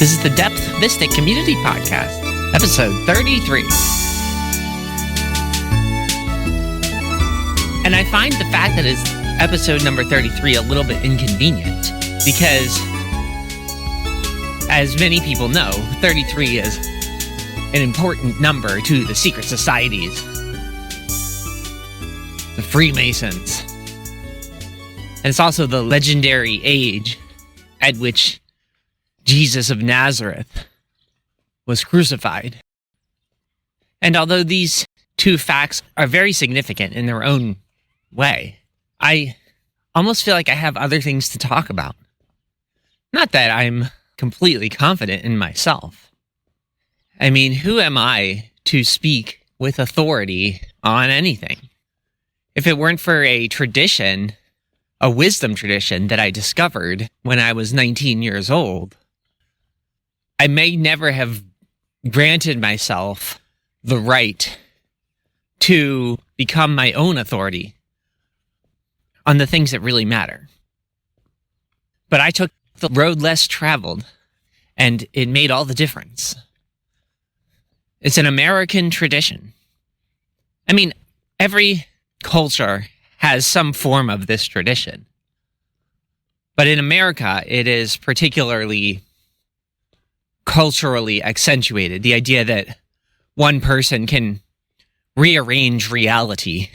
This is the Depth Mystic Community Podcast, episode 33. And I find the fact that it's episode number 33 a little bit inconvenient because, as many people know, 33 is an important number to the secret societies, the Freemasons. And it's also the legendary age at which Jesus of Nazareth was crucified. And although these two facts are very significant in their own way, I almost feel like I have other things to talk about. Not that I'm completely confident in myself. I mean, who am I to speak with authority on anything? If it weren't for a tradition, a wisdom tradition that I discovered when I was 19 years old, I may never have granted myself the right to become my own authority on the things that really matter. But I took the road less traveled, and it made all the difference. It's an American tradition. I mean, every culture has some form of this tradition. But in America, it is particularly culturally accentuated. The idea that one person can rearrange reality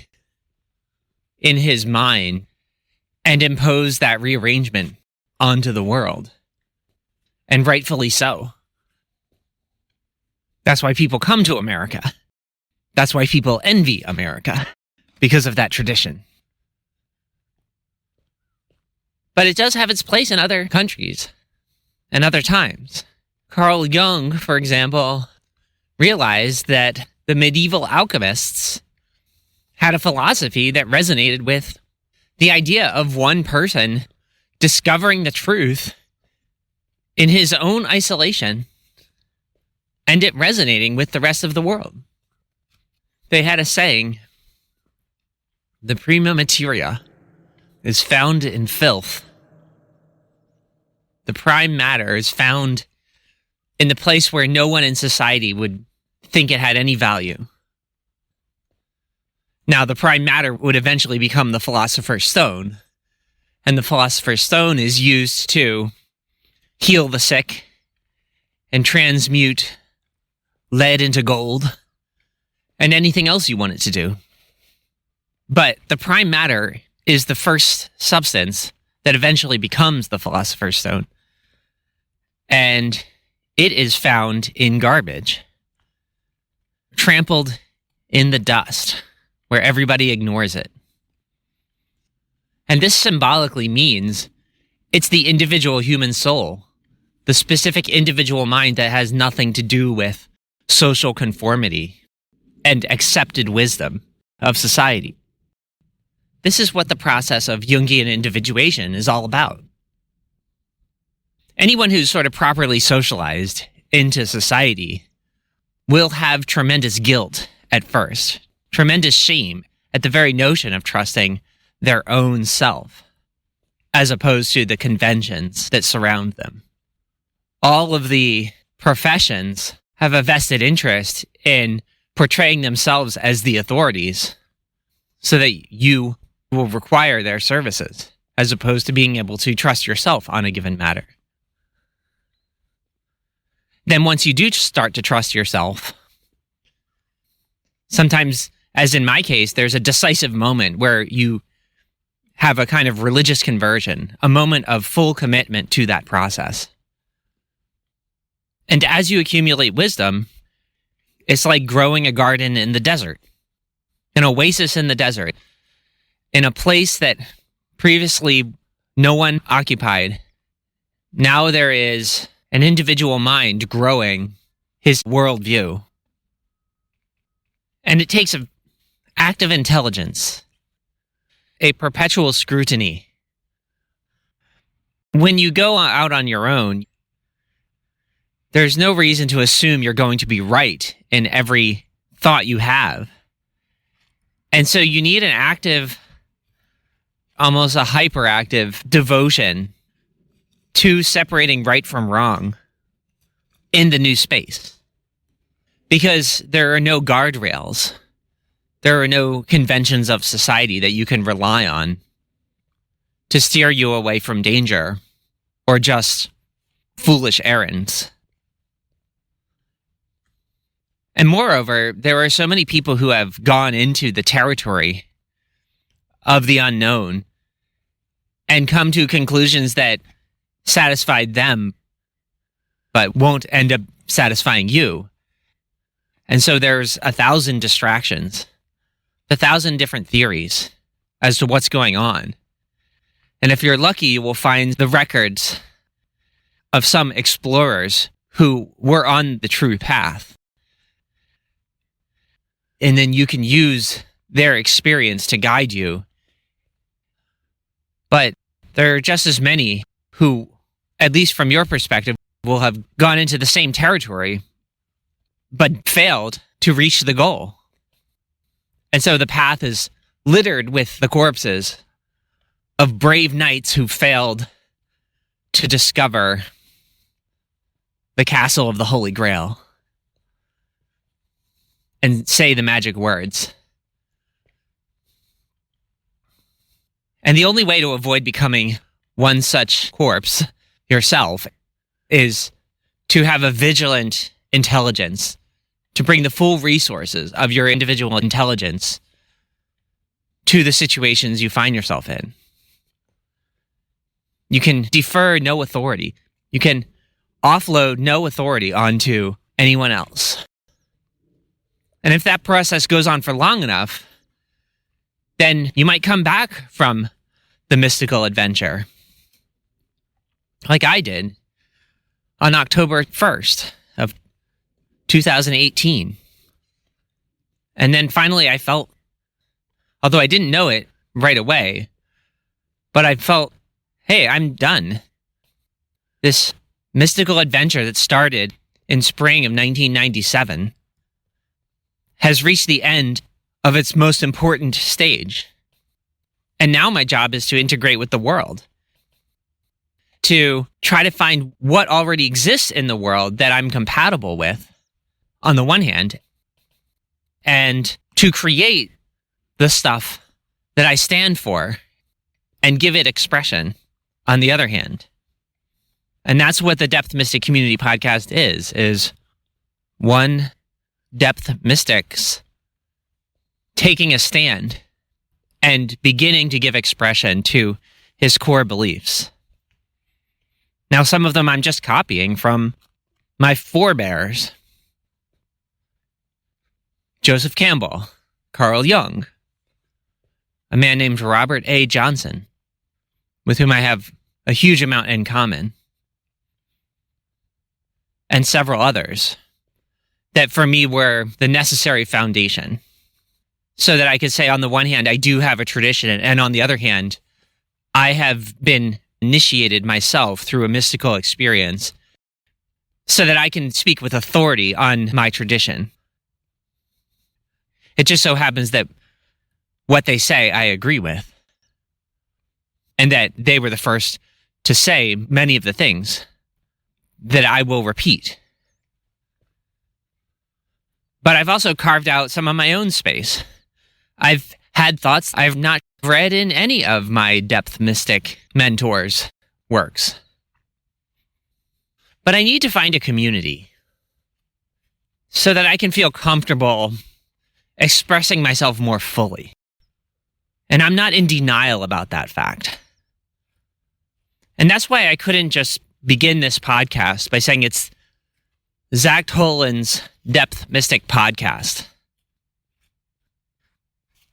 in his mind and impose that rearrangement onto the world. And rightfully so. That's why people come to America. That's why people envy America, because of that tradition. But it does have its place in other countries and other times. Carl Jung, for example, realized that the medieval alchemists had a philosophy that resonated with the idea of one person discovering the truth in his own isolation and it resonating with the rest of the world. They had a saying, "The prima materia is found in filth." The prime matter is found in the place where no one in society would think it had any value. Now, the prime matter would eventually become the Philosopher's Stone, and the Philosopher's Stone is used to heal the sick and transmute lead into gold and anything else you want it to do. But the prime matter is the first substance that eventually becomes the Philosopher's Stone. And it is found in garbage, trampled in the dust, where everybody ignores it. And this symbolically means it's the individual human soul, the specific individual mind that has nothing to do with social conformity and accepted wisdom of society. This is what the process of Jungian individuation is all about. Anyone who's sort of properly socialized into society will have tremendous guilt at first, tremendous shame at the very notion of trusting their own self, as opposed to the conventions that surround them. All of the professions have a vested interest in portraying themselves as the authorities so that you will require their services, as opposed to being able to trust yourself on a given matter. Then once you do start to trust yourself, sometimes, as in my case, there's a decisive moment where you have a kind of religious conversion, a moment of full commitment to that process. And as you accumulate wisdom, it's like growing a garden in the desert, an oasis in the desert, in a place that previously no one occupied. Now there is an individual mind growing his worldview. And it takes an act of intelligence, a perpetual scrutiny. When you go out on your own, there's no reason to assume you're going to be right in every thought you have. And so you need an active, almost a hyperactive devotion to separating right from wrong, in the new space. Because there are no guardrails. There are no conventions of society that you can rely on to steer you away from danger or just foolish errands. And moreover, there are so many people who have gone into the territory of the unknown and come to conclusions that satisfied them, but won't end up satisfying you. And so there's 1,000 distractions, 1,000 different theories as to what's going on. And if you're lucky, you will find the records of some explorers who were on the true path. And then you can use their experience to guide you. But there are just as many who, at least from your perspective, will have gone into the same territory, but failed to reach the goal. And so the path is littered with the corpses of brave knights who failed to discover the castle of the Holy Grail and say the magic words. And the only way to avoid becoming one such corpse yourself is to have a vigilant intelligence, to bring the full resources of your individual intelligence to the situations you find yourself in. You can defer no authority. You can offload no authority onto anyone else. And if that process goes on for long enough, then you might come back from the mystical adventure, like I did on October 1st of 2018. And then finally I felt, although I didn't know it right away, but I felt, hey, I'm done. This mystical adventure that started in spring of 1997 has reached the end of its most important stage. And now my job is to integrate with the world, to try to find what already exists in the world that I'm compatible with, on the one hand, and to create the stuff that I stand for and give it expression on the other hand. And that's what the Depth Mystic Community Podcast is one Depth Mystics taking a stand and beginning to give expression to his core beliefs. Now, some of them I'm just copying from my forebears. Joseph Campbell, Carl Jung, a man named Robert A. Johnson, with whom I have a huge amount in common, and several others that for me were the necessary foundation so that I could say, on the one hand, I do have a tradition, and on the other hand, I have been initiated myself through a mystical experience so that I can speak with authority on my tradition. It just so happens that what they say I agree with, and that they were the first to say many of the things that I will repeat. But I've also carved out some of my own space. I've had thoughts I've not read in any of my Depth Mystic mentors' works. But I need to find a community so that I can feel comfortable expressing myself more fully. And I'm not in denial about that fact. And that's why I couldn't just begin this podcast by saying it's Zach Tollen's Depth Mystic Podcast.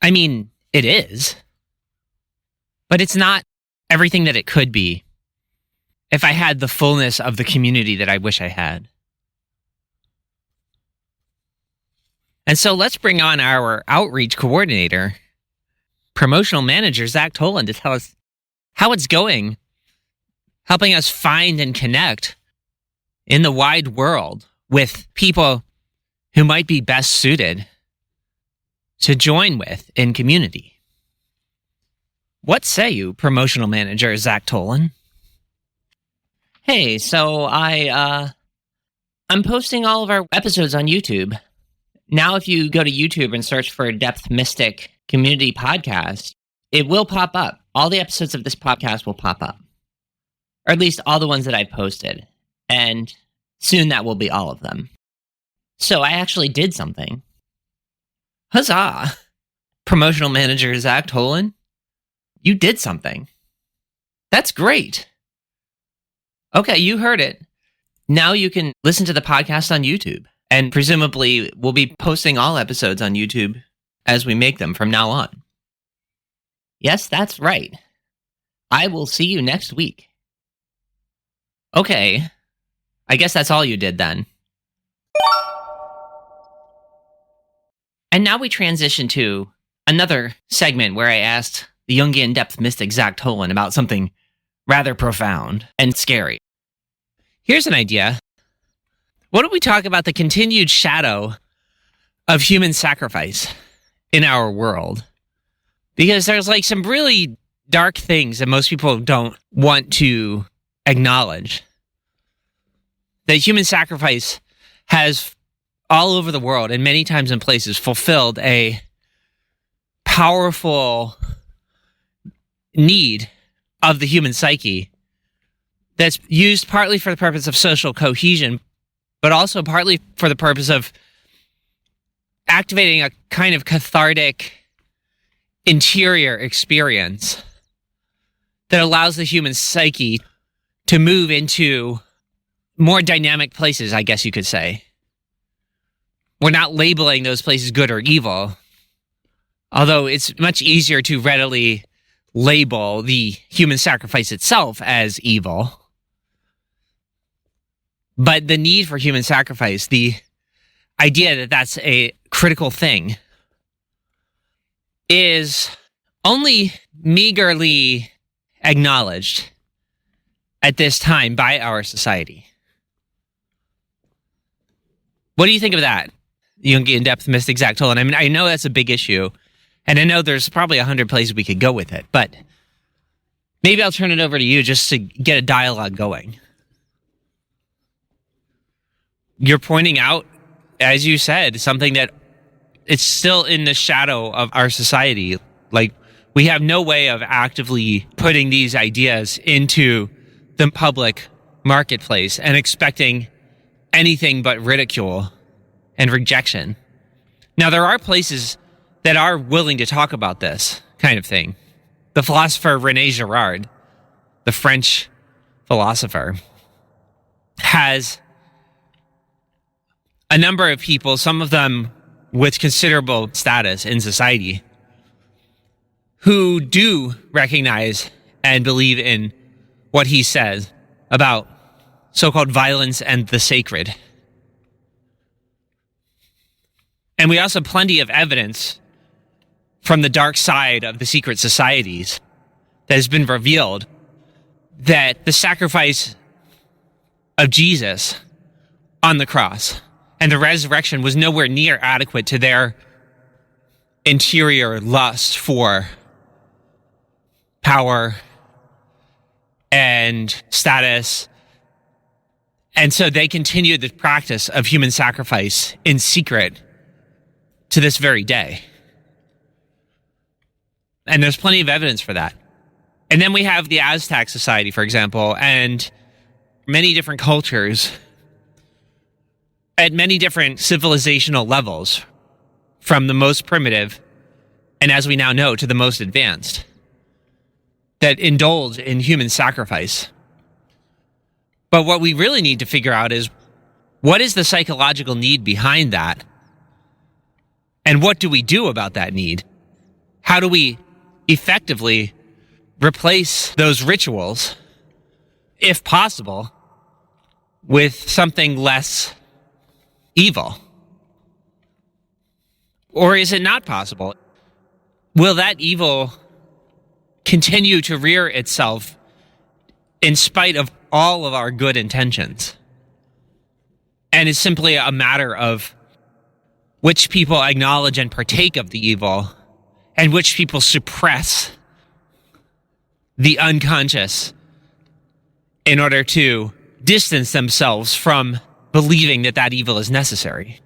I mean, it is. But it's not everything that it could be if I had the fullness of the community that I wish I had. And so let's bring on our outreach coordinator, promotional manager, Zach Tollen, to tell us how it's going, helping us find and connect in the wide world with people who might be best suited to join with in community. What say you, promotional manager Zach Tollen? Hey, so I I'm posting all of our episodes on YouTube. Now, if you go to YouTube and search for Depth Mystic Community Podcast, it will pop up. All the episodes of this podcast will pop up. Or at least all the ones that I've posted. And soon that will be all of them. So I actually did something. Huzzah! Promotional manager Zach Tollen, you did something. That's great. Okay, you heard it. Now you can listen to the podcast on YouTube. And presumably we'll be posting all episodes on YouTube as we make them from now on. Yes, that's right. I will see you next week. Okay. I guess that's all you did then. And now we transition to another segment where I asked the Jungian depth mystic Zach Tollen about something rather profound and scary. Here's an idea. What if we talk about the continued shadow of human sacrifice in our world? Because there's like some really dark things that most people don't want to acknowledge. That human sacrifice has all over the world and many times and places fulfilled a powerful need of the human psyche that's used partly for the purpose of social cohesion, but also partly for the purpose of activating a kind of cathartic interior experience that allows the human psyche to move into more dynamic places, I guess you could say. We're not labeling those places good or evil, although it's much easier to readily label the human sacrifice itself as evil. But the need for human sacrifice, the idea that that's a critical thing, is only meagerly acknowledged at this time by our society. What do you think of that, Jungian depth mystic Zach Tollen? I mean, I know that's a big issue, and I know there's probably 100 places we could go with it, but maybe I'll turn it over to you just to get a dialogue going. You're pointing out, as you said, something that it's still in the shadow of our society. Like, we have no way of actively putting these ideas into the public marketplace and expecting anything but ridicule and rejection. Now, there are places that are willing to talk about this kind of thing. The philosopher René Girard, the French philosopher, has a number of people, some of them with considerable status in society, who do recognize and believe in what he says about so-called violence and the sacred. And we also have plenty of evidence from the dark side of the secret societies that has been revealed that the sacrifice of Jesus on the cross and the resurrection was nowhere near adequate to their interior lust for power and status. And so they continued the practice of human sacrifice in secret to this very day. And there's plenty of evidence for that. And then we have the Aztec society, for example, and many different cultures at many different civilizational levels, from the most primitive, and as we now know, to the most advanced, that indulge in human sacrifice. But what we really need to figure out is, what is the psychological need behind that? And what do we do about that need? How do we effectively replace those rituals, if possible, with something less evil? Or is it not possible? Will that evil continue to rear itself in spite of all of our good intentions? And it's simply a matter of which people acknowledge and partake of the evil, and which people suppress the unconscious in order to distance themselves from believing that evil is necessary.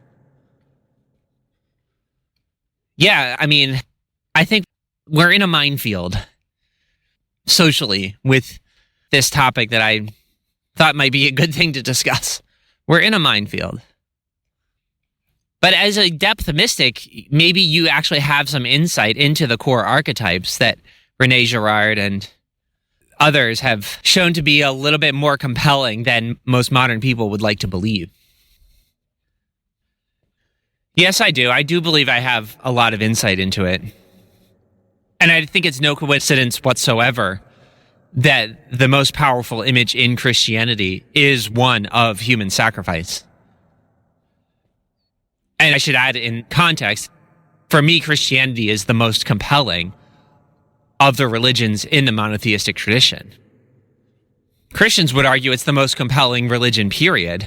Yeah, I mean, I think we're in a minefield socially with this topic that I thought might be a good thing to discuss. We're in a minefield. But as a depth mystic, maybe you actually have some insight into the core archetypes that René Girard and others have shown to be a little bit more compelling than most modern people would like to believe. Yes, I do. I do believe I have a lot of insight into it. And I think it's no coincidence whatsoever that the most powerful image in Christianity is one of human sacrifice. And I should add in context, for me, Christianity is the most compelling of the religions in the monotheistic tradition. Christians would argue it's the most compelling religion, period.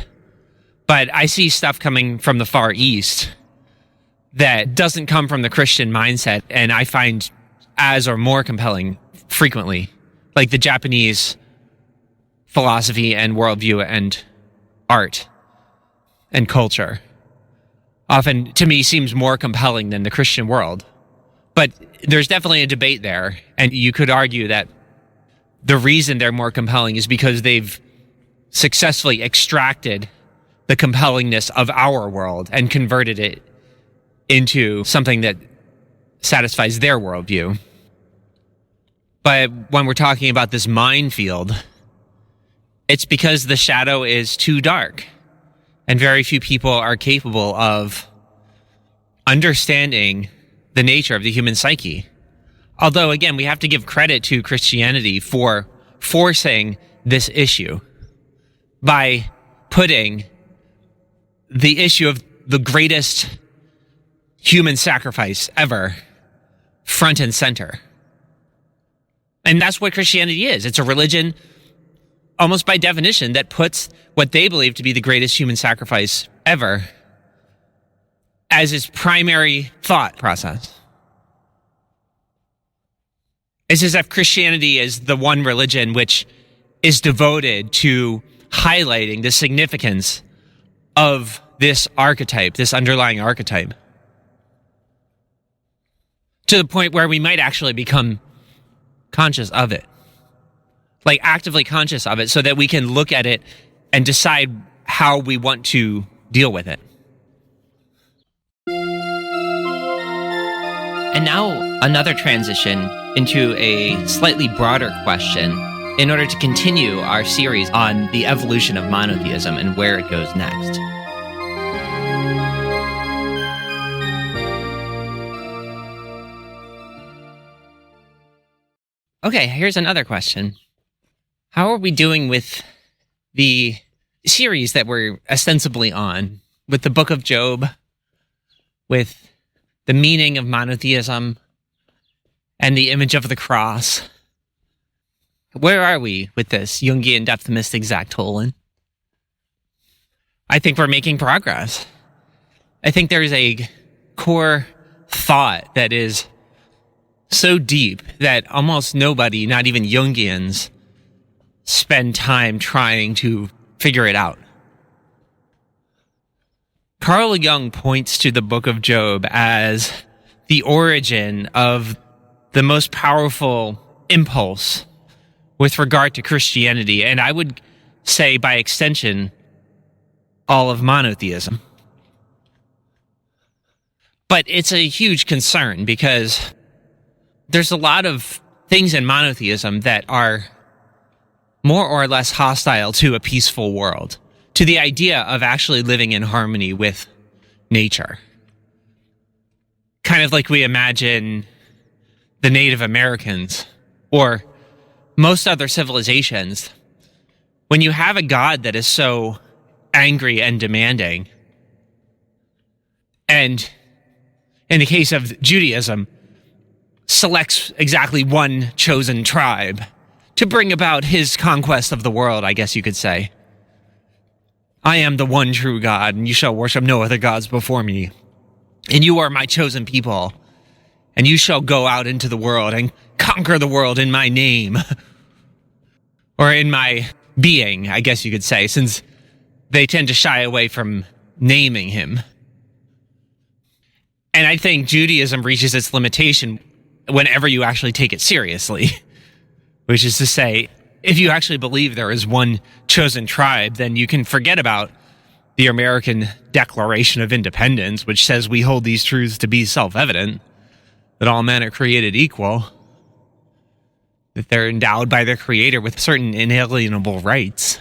But I see stuff coming from the Far East that doesn't come from the Christian mindset, and I find as or more compelling frequently, like the Japanese philosophy and worldview and art and culture. Often, to me, seems more compelling than the Christian world. But there's definitely a debate there, and you could argue that the reason they're more compelling is because they've successfully extracted the compellingness of our world and converted it into something that satisfies their worldview. But when we're talking about this minefield, it's because the shadow is too dark, and very few people are capable of understanding the nature of the human psyche. Although, again, we have to give credit to Christianity for forcing this issue by putting the issue of the greatest human sacrifice ever front and center. And that's what Christianity is. It's a religion, almost by definition, that puts what they believe to be the greatest human sacrifice ever as its primary thought process. It's as if Christianity is the one religion which is devoted to highlighting the significance of this archetype, this underlying archetype, to the point where we might actually become conscious of it, like actively conscious of it, so that we can look at it and decide how we want to deal with it. And now another transition into a slightly broader question in order to continue our series on the evolution of monotheism and where it goes next. Okay, here's another question. How are we doing with the series that we're ostensibly on, with the Book of Job, with the meaning of monotheism, and the image of the cross? Where are we with this, Jungian Depth Mystic Zach Tollen? I think we're making progress. I think there's a core thought that is so deep that almost nobody, not even Jungians, spend time trying to figure it out. Carl Jung points to the Book of Job as the origin of the most powerful impulse with regard to Christianity, and I would say, by extension, all of monotheism. But it's a huge concern because there's a lot of things in monotheism that are more or less hostile to a peaceful world, to the idea of actually living in harmony with nature. Kind of like we imagine the Native Americans or most other civilizations. When you have a God that is so angry and demanding, and in the case of Judaism, selects exactly one chosen tribe to bring about his conquest of the world, I guess you could say. I am the one true God, and you shall worship no other gods before me. And you are my chosen people, and you shall go out into the world and conquer the world in my name. Or in my being, I guess you could say, since they tend to shy away from naming him. And I think Judaism reaches its limitation whenever you actually take it seriously, which is to say, if you actually believe there is one chosen tribe, then you can forget about the American Declaration of Independence, which says we hold these truths to be self-evident, that all men are created equal, that they're endowed by their Creator with certain inalienable rights.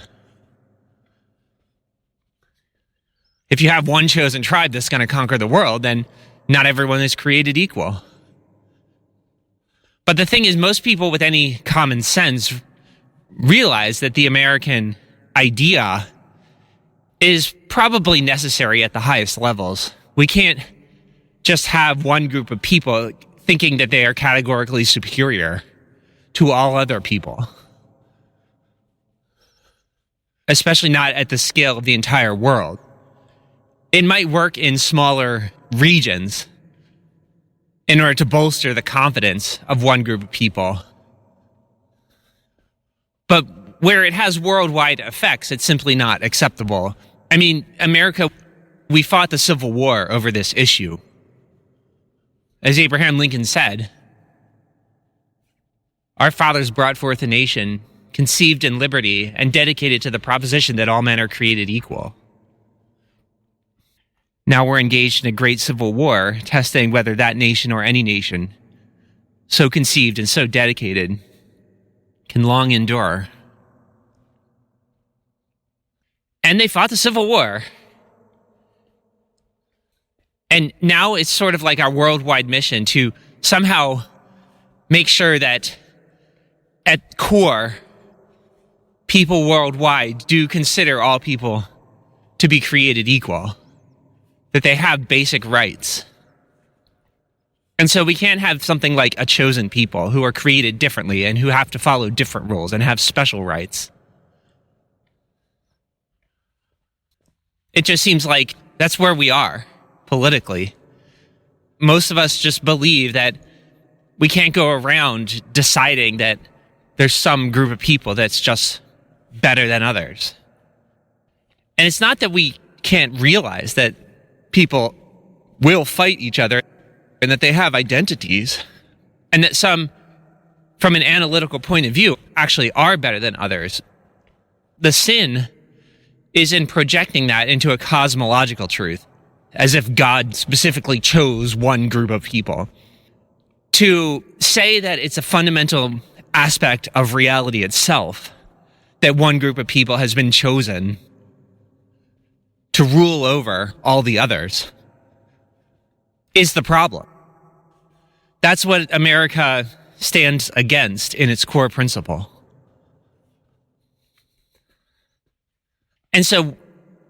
If you have one chosen tribe that's going to conquer the world, then not everyone is created equal. But the thing is, most people with any common sense realize that the American idea is probably necessary at the highest levels. We can't just have one group of people thinking that they are categorically superior to all other people, especially not at the scale of the entire world. It might work in smaller regions in order to bolster the confidence of one group of people. But where it has worldwide effects, it's simply not acceptable. I mean, America, we fought the Civil War over this issue. As Abraham Lincoln said, our fathers brought forth a nation conceived in liberty and dedicated to the proposition that all men are created equal. Now we're engaged in a great civil war, testing whether that nation or any nation, so conceived and so dedicated, can long endure. And they fought the Civil War. And now it's sort of like our worldwide mission to somehow make sure that at core, people worldwide do consider all people to be created equal, that they have basic rights. And so we can't have something like a chosen people who are created differently and who have to follow different rules and have special rights. It just seems like that's where we are politically. Most of us just believe that we can't go around deciding that there's some group of people that's just better than others. And it's not that we can't realize that people will fight each other and that they have identities, and that some, from an analytical point of view, actually are better than others. The sin is in projecting that into a cosmological truth, as if God specifically chose one group of people. To say that it's a fundamental aspect of reality itself, that one group of people has been chosen to rule over all the others, is the problem. That's what America stands against in its core principle. And so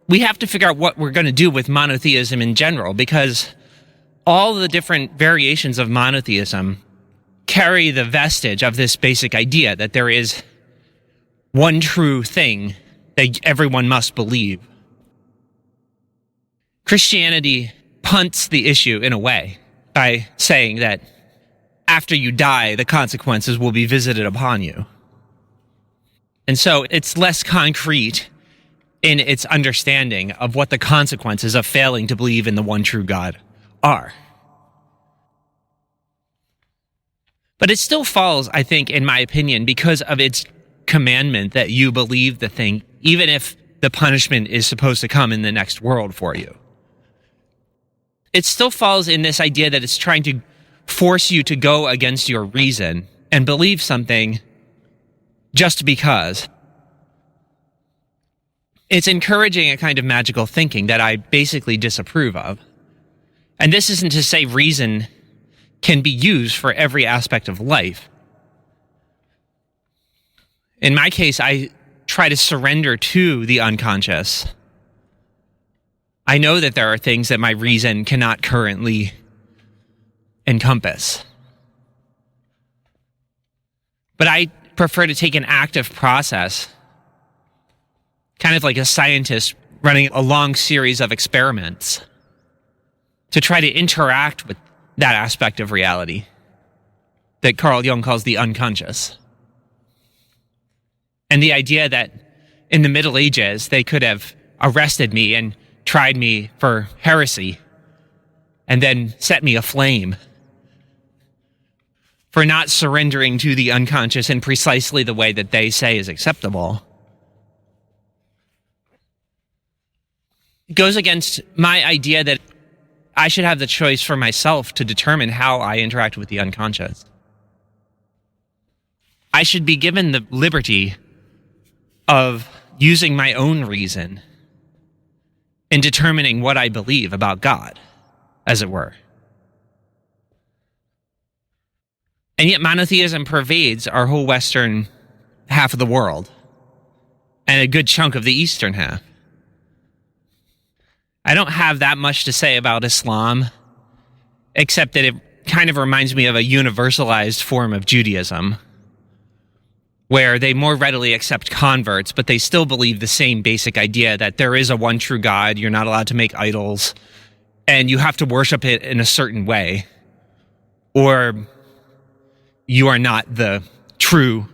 we have to figure out what we're going to do with monotheism in general, because all the different variations of monotheism carry the vestige of this basic idea that there is one true thing that everyone must believe. Christianity punts the issue in a way by saying that after you die, the consequences will be visited upon you. And so it's less concrete in its understanding of what the consequences of failing to believe in the one true God are. But it still falls, I think, in my opinion, because of its commandment that you believe the thing, even if the punishment is supposed to come in the next world for you. It still falls in this idea that it's trying to force you to go against your reason and believe something just because. It's encouraging a kind of magical thinking that I basically disapprove of. And this isn't to say reason can be used for every aspect of life. In my case, I try to surrender to the unconscious. I know that there are things that my reason cannot currently encompass. But I prefer to take an active process, kind of like a scientist running a long series of experiments, to try to interact with that aspect of reality that Carl Jung calls the unconscious. And the idea that in the Middle Ages, they could have arrested me and tried me for heresy and then set me aflame for not surrendering to the unconscious in precisely the way that they say is acceptable. It goes against my idea that I should have the choice for myself to determine how I interact with the unconscious. I should be given the liberty of using my own reason in determining what I believe about God, as it were. And yet monotheism pervades our whole western half of the world and a good chunk of the eastern half. I don't have that much to say about Islam, except that it kind of reminds me of a universalized form of Judaism, where they more readily accept converts, but they still believe the same basic idea that there is a one true God, you're not allowed to make idols, and you have to worship it in a certain way, or you are not the true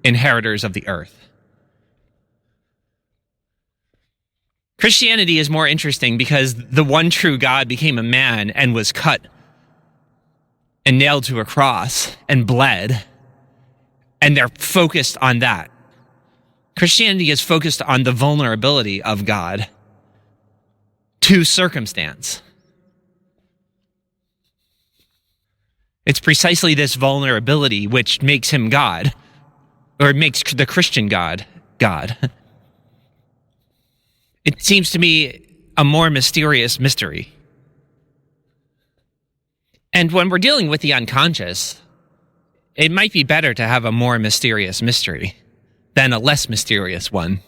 inheritors of the earth. Christianity is more interesting because the one true God became a man and was cut and nailed to a cross and bled, and they're focused on that. Christianity is focused on the vulnerability of God to circumstance. It's precisely this vulnerability which makes him God, or makes the Christian God, God. It seems to me a more mysterious mystery. And when we're dealing with the unconscious, it might be better to have a more mysterious mystery than a less mysterious one.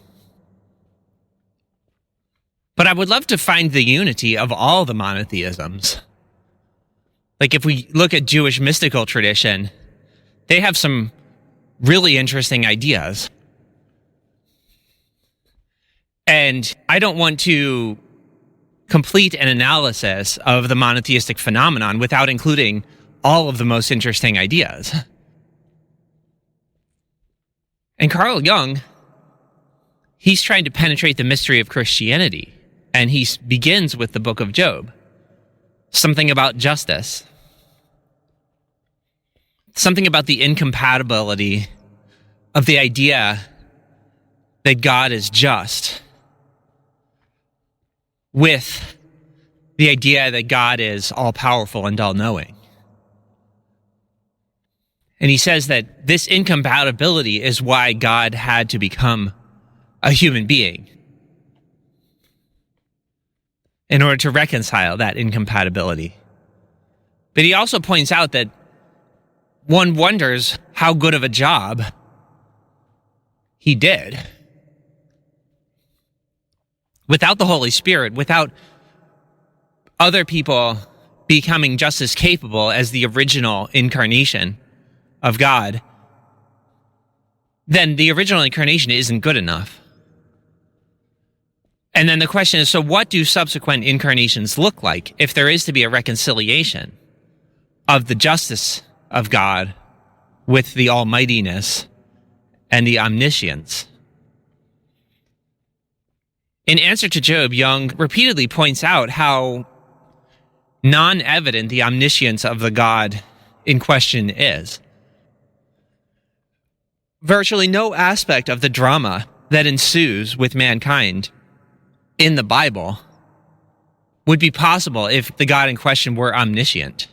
But I would love to find the unity of all the monotheisms. Like if we look at Jewish mystical tradition, they have some really interesting ideas. And I don't want to complete an analysis of the monotheistic phenomenon without including all of the most interesting ideas. And Carl Jung, he's trying to penetrate the mystery of Christianity, and he begins with the book of Job. Something about justice. Something about the incompatibility of the idea that God is just with the idea that God is all-powerful and all-knowing. And he says that this incompatibility is why God had to become a human being in order to reconcile that incompatibility. But he also points out that one wonders how good of a job he did. Without the Holy Spirit, without other people becoming just as capable as the original incarnation of God, then the original incarnation isn't good enough. And then the question is, so what do subsequent incarnations look like if there is to be a reconciliation of the justice of God with the almightiness and the omniscience? In answer to Job, Jung repeatedly points out how non-evident the omniscience of the God in question is. Virtually no aspect of the drama that ensues with mankind in the Bible would be possible if the God in question were omniscient.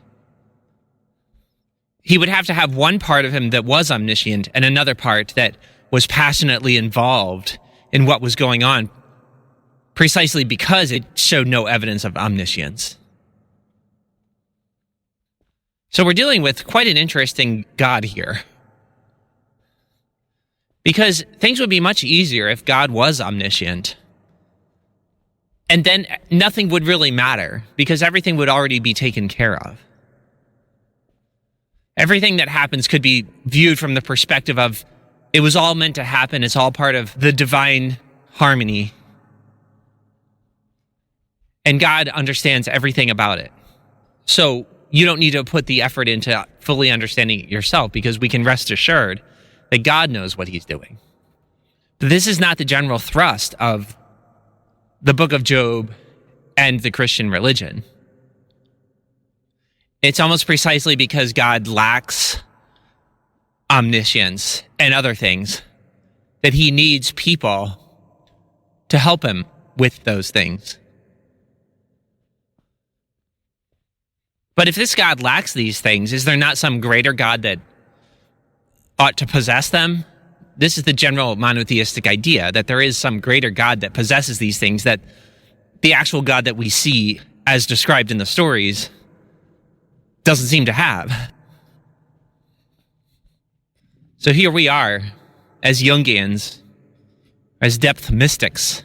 He would have to have one part of him that was omniscient and another part that was passionately involved in what was going on, precisely because it showed no evidence of omniscience. So we're dealing with quite an interesting God here. Because things would be much easier if God was omniscient. And then nothing would really matter, because everything would already be taken care of. Everything that happens could be viewed from the perspective of, it was all meant to happen, it's all part of the divine harmony. And God understands everything about it. So you don't need to put the effort into fully understanding it yourself, because we can rest assured that God knows what he's doing. But this is not the general thrust of the book of Job and the Christian religion. It's almost precisely because God lacks omniscience and other things that he needs people to help him with those things. But if this God lacks these things, is there not some greater God that ought to possess them? This is the general monotheistic idea, that there is some greater God that possesses these things, that the actual God that we see as described in the stories doesn't seem to have. So here we are, as Jungians, as depth mystics.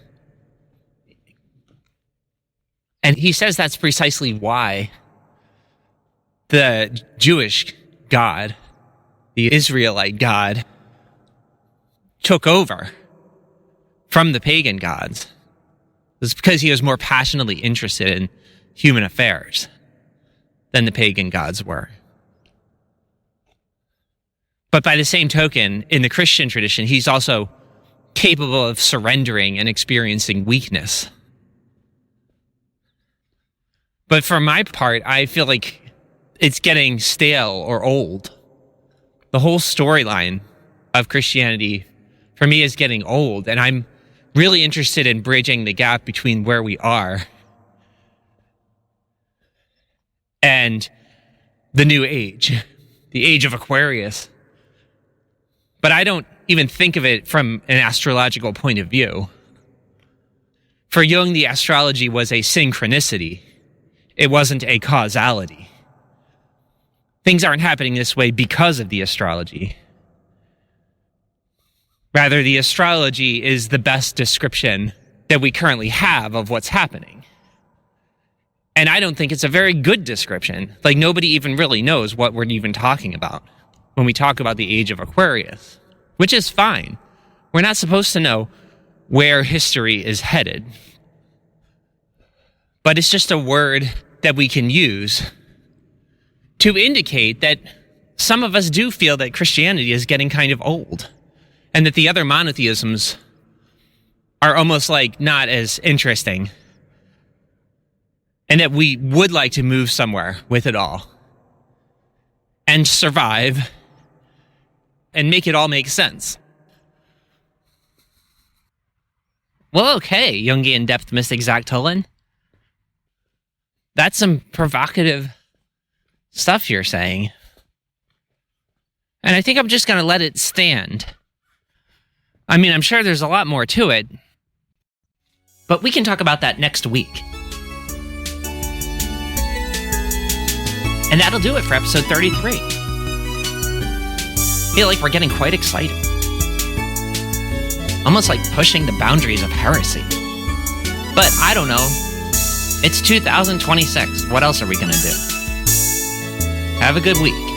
And he says that's precisely why the Jewish God, the Israelite God, took over from the pagan gods. It's because he was more passionately interested in human affairs than the pagan gods were. But by the same token, in the Christian tradition, he's also capable of surrendering and experiencing weakness. But for my part, I feel like it's getting stale or old. The whole storyline of Christianity, for me, is getting old, and I'm really interested in bridging the gap between where we are and the new age, the age of Aquarius. But I don't even think of it from an astrological point of view. For Jung, the astrology was a synchronicity. It wasn't a causality. Things aren't happening this way because of the astrology. Rather, the astrology is the best description that we currently have of what's happening. And I don't think it's a very good description. Like, nobody even really knows what we're even talking about when we talk about the age of Aquarius, which is fine. We're not supposed to know where history is headed. But it's just a word that we can use to indicate that some of us do feel that Christianity is getting kind of old, and that the other monotheisms are almost like not as interesting, and that we would like to move somewhere with it all and survive and make it all make sense. Well, okay, Jungian depth mystic Zach Tollen. That's some provocative stuff you're saying. And I think I'm just going to let it stand. I mean, I'm sure there's a lot more to it, but we can talk about that next week. And that'll do it for episode 33. I feel like we're getting quite excited. Almost like pushing the boundaries of heresy. But I don't know. It's 2026. What else are we going to do? Have a good week.